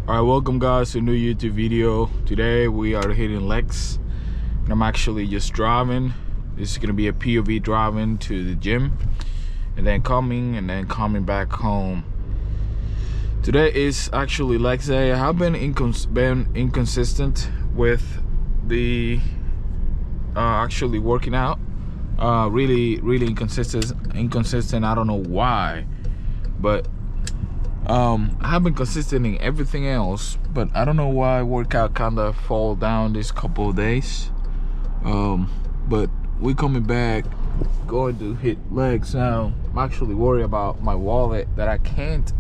Alright, welcome guys to a new YouTube video. Today we are hitting Lex and I'm actually just driving. This is gonna be a POV driving to the gym and then coming back home. Today is actually Lex day. I have been inconsistent with the actually working out. Really inconsistent. I don't know why, but I have been consistent in everything else, but I don't know why workout kind of fall down this couple of days. But we coming back, going to hit legs now. I'm actually worried about my wallet that I can't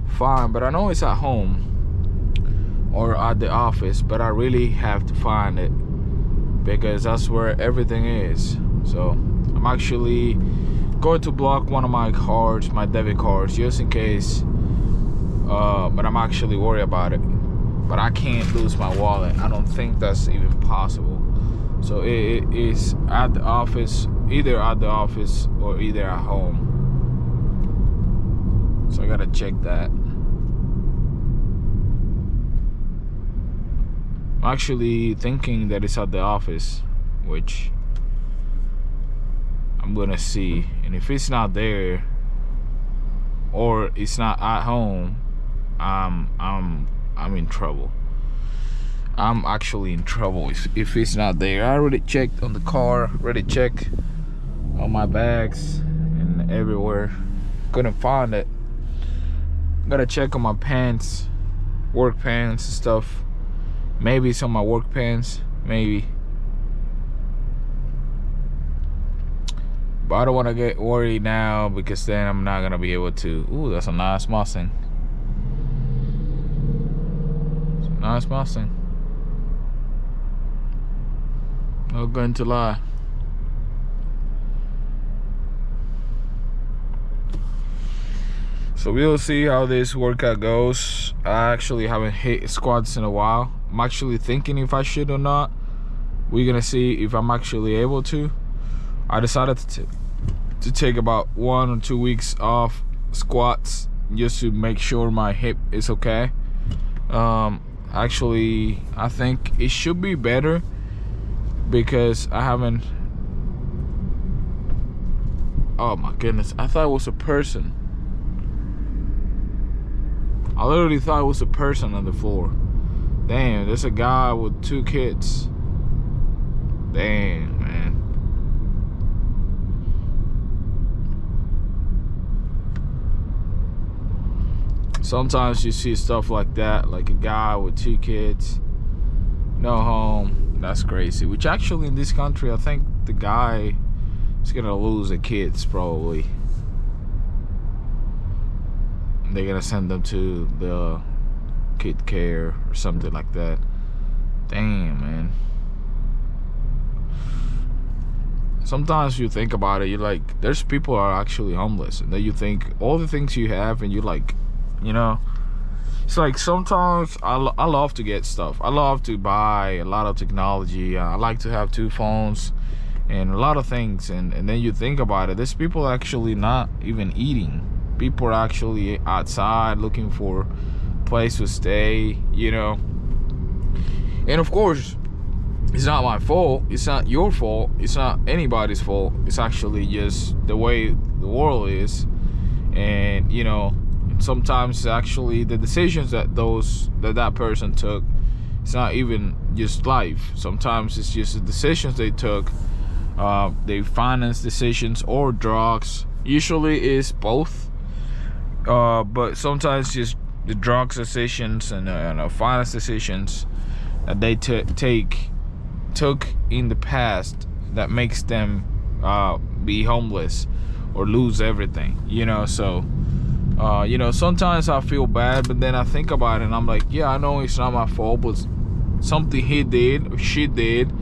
find, but I know it's at home or at the office, but I really have to find it because that's where everything is. So I'm actually going to block one of my cards, my debit cards, just in case. But I'm actually worried about it. But I can't lose my wallet. I don't think that's even possible. So it is at the office, either at the office or either at home. So I gotta check that. I'm actually thinking that it's at the office, which I'm gonna see. And if it's not there or it's not at home, I'm in trouble. I'm actually in trouble if it's not there. I already checked on the car, already checked on my bags and everywhere. Couldn't find it. Gotta check on my pants, work pants and stuff. Maybe some of my work pants, maybe. But I don't want to get worried now because then I'm not gonna be able to. Ooh, that's a nice Mustang. Nice Mustang. Not going to lie. So we'll see how this workout goes. I actually haven't hit squats in a while. I'm actually thinking if I should or not. We're gonna see if I'm actually able to. I decided to take about 1 or 2 weeks off squats just to make sure my hip is okay. Actually, I think it should be better because I haven't. Oh my goodness, I thought it was a person. I literally thought it was a person on the floor. Damn, there's a guy with 2 kids. Damn, man. Sometimes you see stuff like that, like a guy with 2 kids, no home. That's crazy. Which actually in this country, I think the guy is gonna lose the kids probably. They're gonna send them to the kid care or something like that. Damn, man. Sometimes you think about it, you're like, there's people who are actually homeless, and then you think all the things you have, and you like, you know, it's like sometimes I love to get stuff. I love to buy a lot of technology. I like to have 2 phones and a lot of things, and then you think about it, there's people actually not even eating. People are actually outside looking for a place to stay, you know. And of course, it's not my fault, it's not your fault, it's not anybody's fault. It's actually just the way the world is. And you know, sometimes actually the decisions that person took, it's not even just life. Sometimes it's just the decisions they took, they finance decisions or drugs. Usually is both, but sometimes just the drugs decisions and finance decisions that they took in the past that makes them be homeless or lose everything, you know. So you know, sometimes I feel bad, but then I think about it and I'm like, yeah, I know it's not my fault, but something he did or she did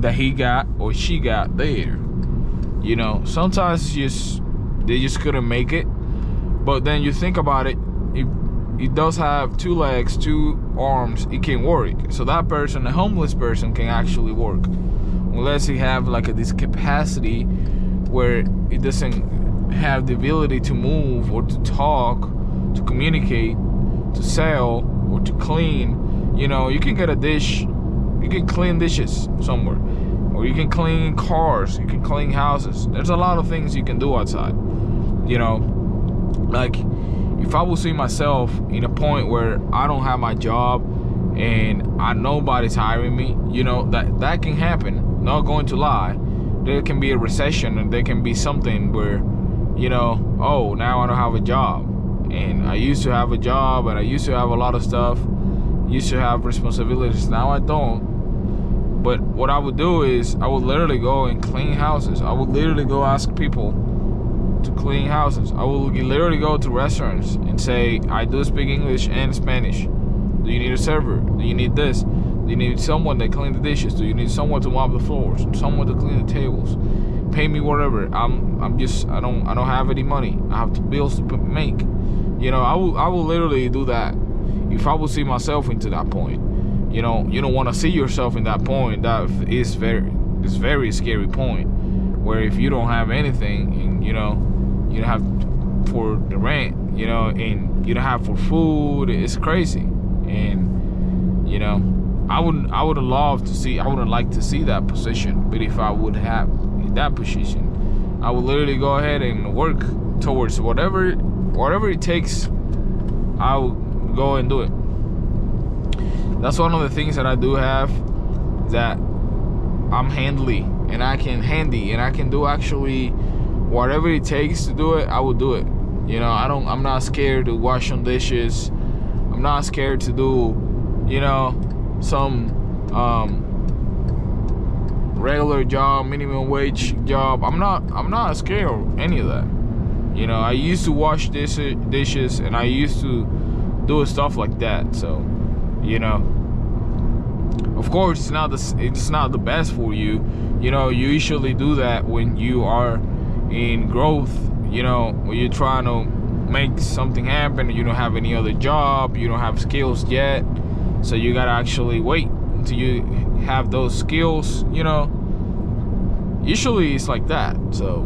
that he got or she got there. You know, sometimes they just couldn't make it. But then you think about it, it does have 2 legs, 2 arms, it can work. So that person, a homeless person, can actually work. Unless he have like a discapacity where it doesn't have the ability to move or to talk, to communicate, to sell, or to clean, you know, you can get a dish, you can clean dishes somewhere, or you can clean cars, you can clean houses. There's a lot of things you can do outside, you know. Like, if I will see myself in a point where I don't have my job and nobody's hiring me, you know, that can happen, not going to lie. There can be a recession, and there can be something where, you know, oh, now I don't have a job, and I used to have a job, and I used to have a lot of stuff, used to have responsibilities. Now I don't. But what I would do is I would literally go and clean houses. I would literally go ask people to clean houses. I will literally go to restaurants and say, I do speak English and Spanish. Do you need a server? Do you need this? Do you need someone that clean the dishes? Do you need someone to mop the floors? Someone to clean the tables? Pay me whatever. I don't have any money. I have bills to make. You know, I will literally do that if I will see myself into that point. You know, you don't want to see yourself in that point. That is very scary point, where if you don't have anything, and you know, you don't have for the rent, you know, and you don't have for food, it's crazy. And you know, I would love to see, I wouldn't like to see that position, but if I would have that position, I would literally go ahead and work towards whatever it takes. I will go and do it. That's one of the things that I do have, that I'm handy, and I can do actually whatever it takes to do it. I will do it. You know, I'm not scared to wash some dishes. I'm not scared to do, you know, some regular job, minimum wage job. I'm not scared of any of that. You know, I used to wash dishes, and I used to do stuff like that. So, you know, of course, it's not the best for you. You know, you usually do that when you are in growth. You know, when you're trying to make something happen, you don't have any other job, you don't have skills yet, so you gotta actually wait until you have those skills. You know, usually it's like that. So,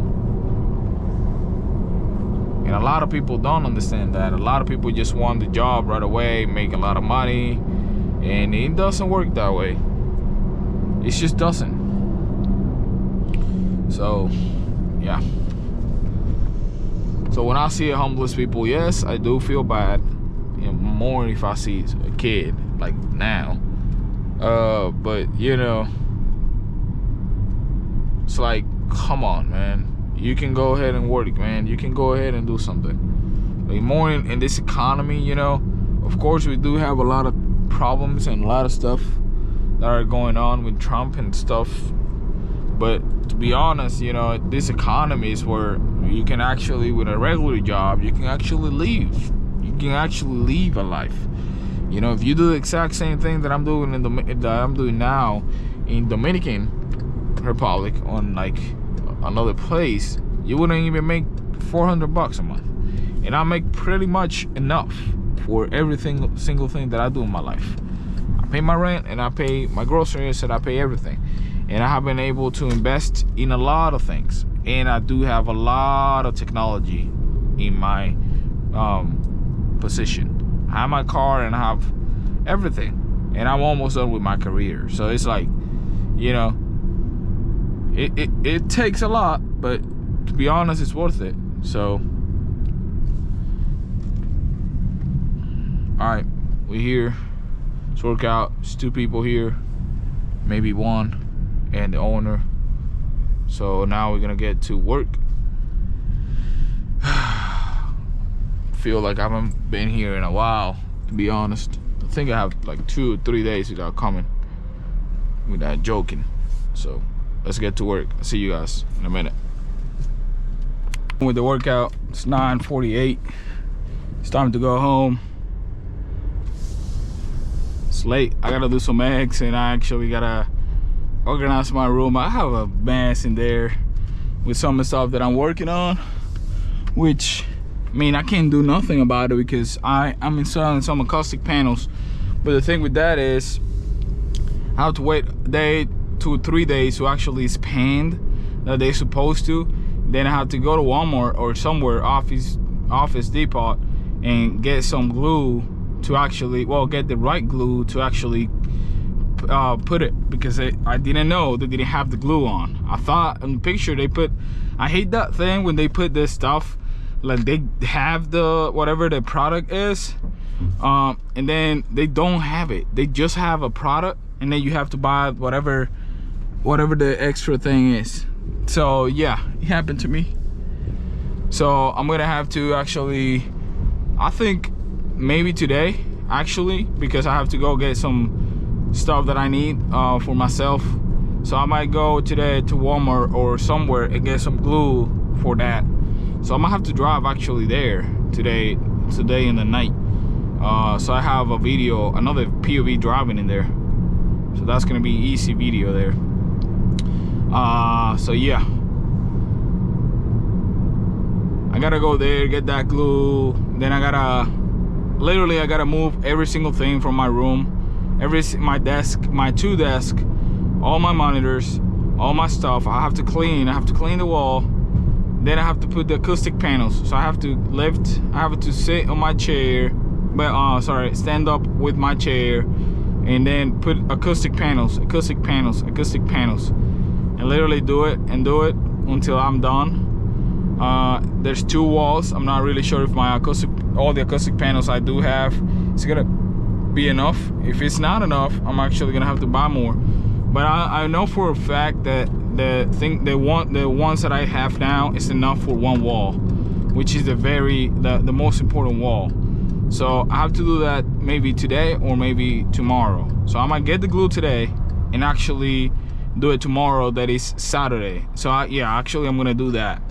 and a lot of people don't understand that. A lot of people just want the job right away, make a lot of money, and it doesn't work that way. It just doesn't. So, yeah. So when I see homeless people, yes, I do feel bad. You know, more if I see a kid like now. But you know, it's like, come on, man. You can go ahead and work, man. You can go ahead and do something. Like, more in this economy, you know. Of course, we do have a lot of problems and a lot of stuff that are going on with Trump and stuff. But to be honest, you know, this economy is where you can actually, with a regular job, you can actually leave. You can actually live a life. You know, if you do the exact same thing that I'm doing now in Dominican Republic, on like another place, you wouldn't even make $400 a month, and I make pretty much enough for everything, single thing that I do in my life. I pay my rent, and I pay my groceries, and I pay everything. And I have been able to invest in a lot of things, and I do have a lot of technology in my position. I have my car, and I have everything, and I'm almost done with my career. So it's like, you know, it takes a lot, but to be honest, it's worth it. So, all right, we're here. Let's work out. It's 2 people here, maybe 1. And the owner. So now we're gonna get to work. Feel like I haven't been here in a while, to be honest. I think I have like 2 or 3 days without coming, without joking. So let's get to work. I'll see you guys in a minute. With the workout, it's 9:48. It's time to go home. It's late. I gotta do some eggs, and I actually gotta organize my room. I have a mess in there with some of the stuff that I'm working on, which, I mean, I can't do nothing about it because I'm installing some acoustic panels. But the thing with that is I have to wait a day, 2 or 3 days to actually expand that they're supposed to. Then I have to go to Walmart or somewhere, Office Depot, and get some glue to actually, well, get the right glue to actually put it, because I didn't know they didn't have the glue on. I thought in the picture they put, I hate that thing when they put this stuff, like they have the whatever the product is, and then they don't have it. They just have a product, and then you have to buy whatever the extra thing is. So yeah, it happened to me. So I'm gonna have to actually, I think maybe today actually, because I have to go get some stuff that I need for myself. So I might go today to Walmart or somewhere and get some glue for that. So I'm gonna have to drive actually there today in the night. So I have a video, another POV driving in there. So that's gonna be easy video there. So yeah, I gotta go there, get that glue. Then I gotta move every single thing from my room. My desk, my 2 desks, all my monitors, all my stuff. I have to clean the wall. Then I have to put the acoustic panels. So I have to sit on my chair, but stand up with my chair, and then put acoustic panels, and literally do it until I'm done. There's 2 walls. I'm not really sure if all the acoustic panels I do have is gonna be enough. If it's not enough, I'm actually gonna have to buy more. But I know for a fact that the ones that I have now is enough for 1 wall, which is the most important wall. So I have to do that maybe today or maybe tomorrow. So I might get the glue today and actually do it tomorrow, that is Saturday. So actually I'm gonna do that.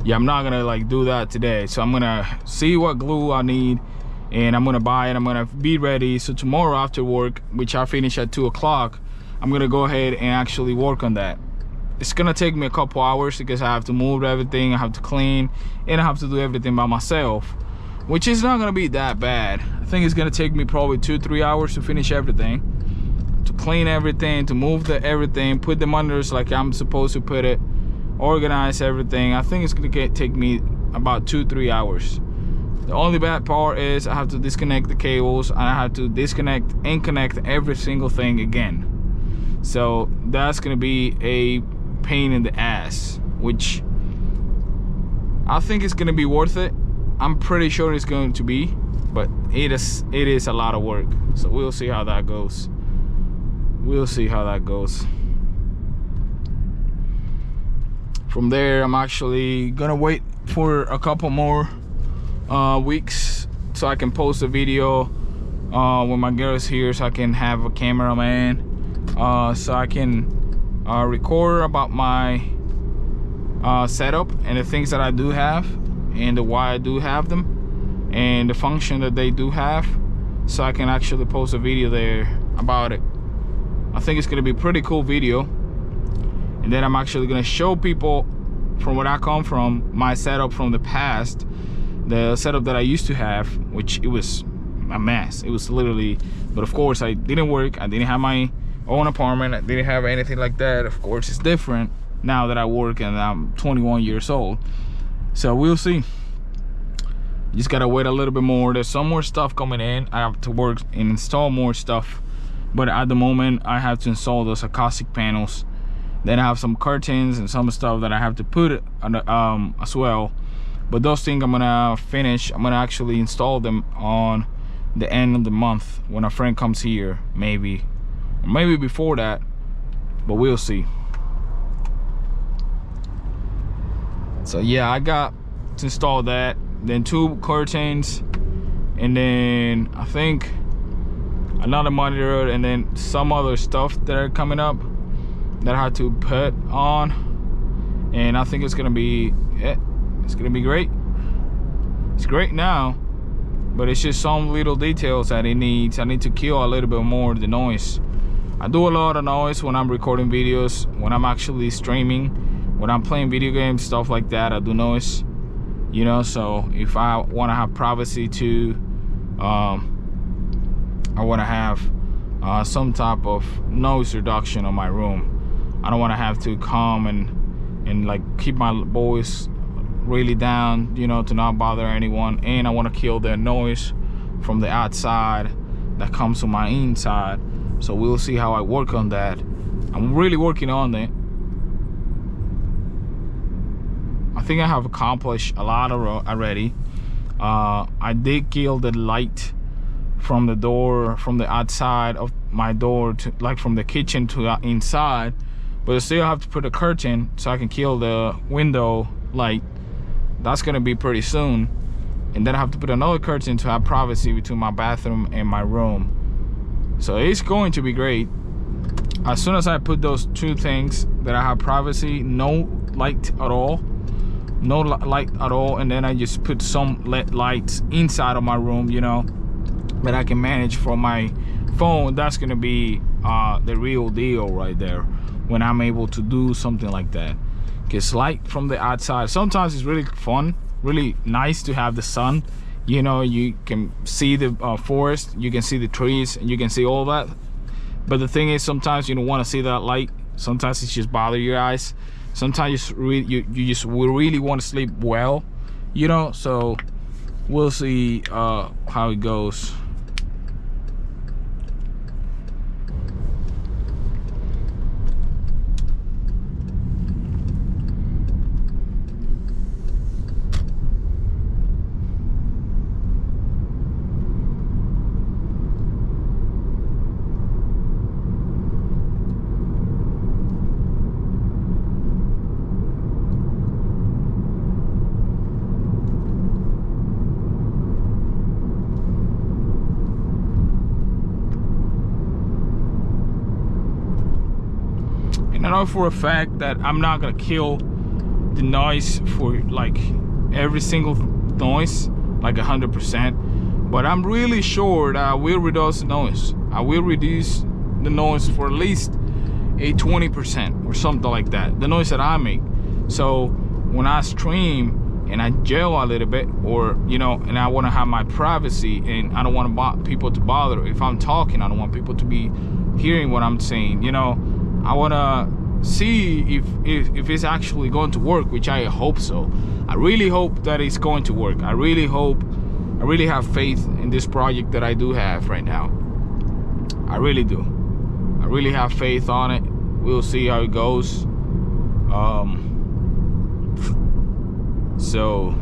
Yeah, I'm not gonna like do that today. So I'm gonna see what glue I need, and I'm gonna buy it. I'm gonna be ready. So tomorrow after work, which I finish at 2 o'clock, I'm gonna go ahead and actually work on that. It's gonna take me a couple hours because I have to move everything, I have to clean, and I have to do everything by myself, which is not gonna be that bad. I think it's gonna take me probably 2-3 hours to finish everything, to clean everything, to move everything, put the monitors like I'm supposed to put it, organize everything. I think it's gonna take me about 2-3 hours. The only bad part is I have to disconnect the cables, and I have to disconnect and connect every single thing again. So that's gonna be a pain in the ass, which I think it's gonna be worth it. I'm pretty sure it's going to be, but it is a lot of work. So we'll see how that goes. From there, I'm actually gonna wait for a couple more weeks so I can post a video when my girl is here, so I can have a cameraman, so I can record about my setup and the things that I do have, and why I do have them, and the function that they do have, so I can actually post a video there about it. I think it's gonna be a pretty cool video. And then I'm actually gonna show people from where I come from, my setup from the past, the setup that I used to have, which it was a mess. It was literally, but of course I didn't work. I didn't have my own apartment. I didn't have anything like that. Of course it's different now that I work and I'm 21 years old. So we'll see. Just gotta wait a little bit more. There's some more stuff coming in. I have to work and install more stuff, but at the moment I have to install those acoustic panels. Then I have some curtains and some stuff that I have to put on as well. But those things I'm gonna finish. I'm gonna actually install them on the end of the month when a friend comes here, maybe, or maybe before that, but we'll see. So yeah, I got to install that, then 2 curtains, and then I think another monitor, and then some other stuff that are coming up that I have to put on. And I think it's gonna be it. It's gonna be great. It's great now, but it's just some little details that it needs. I need to kill a little bit more the noise. I do a lot of noise when I'm recording videos, when I'm actually streaming, when I'm playing video games, stuff like that. I do noise, you know. So if I want to have privacy too, I want to have some type of noise reduction on my room. I don't want to have to come and like keep my voice really down, you know, to not bother anyone. And I want to kill the noise from the outside that comes to my inside. So we'll see how I work on that. I'm really working on it. I think I have accomplished a lot already. I did kill the light from the door, from the outside of my door, to like from the kitchen to inside, but I still have to put a curtain so I can kill the window light. That's gonna be pretty soon. And then I have to put another curtain to have privacy between my bathroom and my room. So it's going to be great. As soon as I put those two things, that I have privacy, no light at all, no light at all, and then I just put some LED lights inside of my room, you know, that I can manage from my phone. That's gonna be the real deal right there when I'm able to do something like that. Because light from the outside, sometimes it's really fun, really nice to have the sun, you know, you can see the forest, you can see the trees, and you can see all that. But the thing is, sometimes you don't want to see that light. Sometimes it's just bother your eyes. Sometimes you just really want to sleep well, you know. So we'll see how it goes. And I know for a fact that I'm not gonna kill the noise for like every single noise, like 100%, but I'm really sure that I will reduce the noise. I will reduce the noise for at least a 20% or something like that, the noise that I make. So when I stream and I yell a little bit, or you know, and I want to have my privacy, and I don't want people to bother. If I'm talking, I don't want people to be hearing what I'm saying, you know. I want to see if it's actually going to work, which I hope so. I really hope that it's going to work. I really hope, I really have faith in this project that I do have right now. I really do. I really have faith on it. We'll see how it goes. So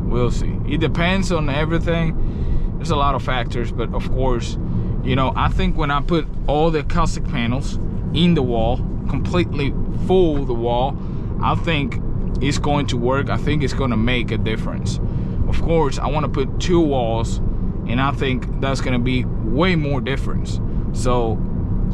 we'll see. It depends on everything. There's a lot of factors, but of course, you know, I think when I put all the acoustic panels in the wall, completely full the wall, I think it's going to work. I think it's going to make a difference. Of course, I want to put 2 walls, and I think that's going to be way more difference. So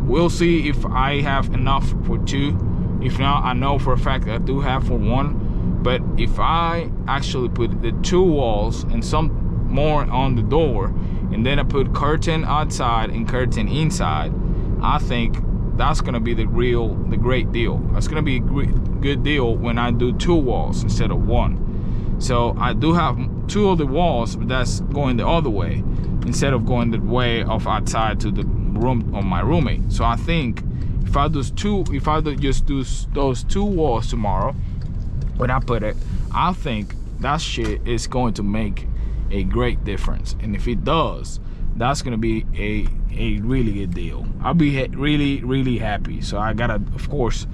we'll see if I have enough for 2. If not, I know for a fact that I do have for 1. But if I actually put the 2 walls and some more on the door, and then I put curtain outside and curtain inside, I think that's gonna be the great deal. That's gonna be a good deal when I do 2 walls instead of 1. So I do have 2 of the walls, but that's going the other way instead of going the way of outside to the room of my roommate. So I think if I just do those 2 walls tomorrow, when I put it, I think that shit is going to make a great difference. And if it does, that's gonna be a really good deal. I'll be really happy. So I gotta, of course,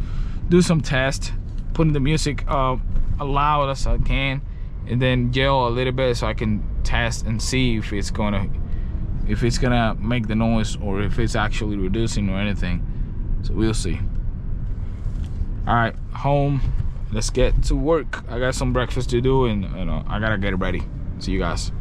do some tests, putting the music loud as I can, and then yell a little bit so I can test and see if it's gonna make the noise or if it's actually reducing or anything. So we'll see. All right, home, let's get to work. I got some breakfast to do, and I gotta get it ready. See you guys.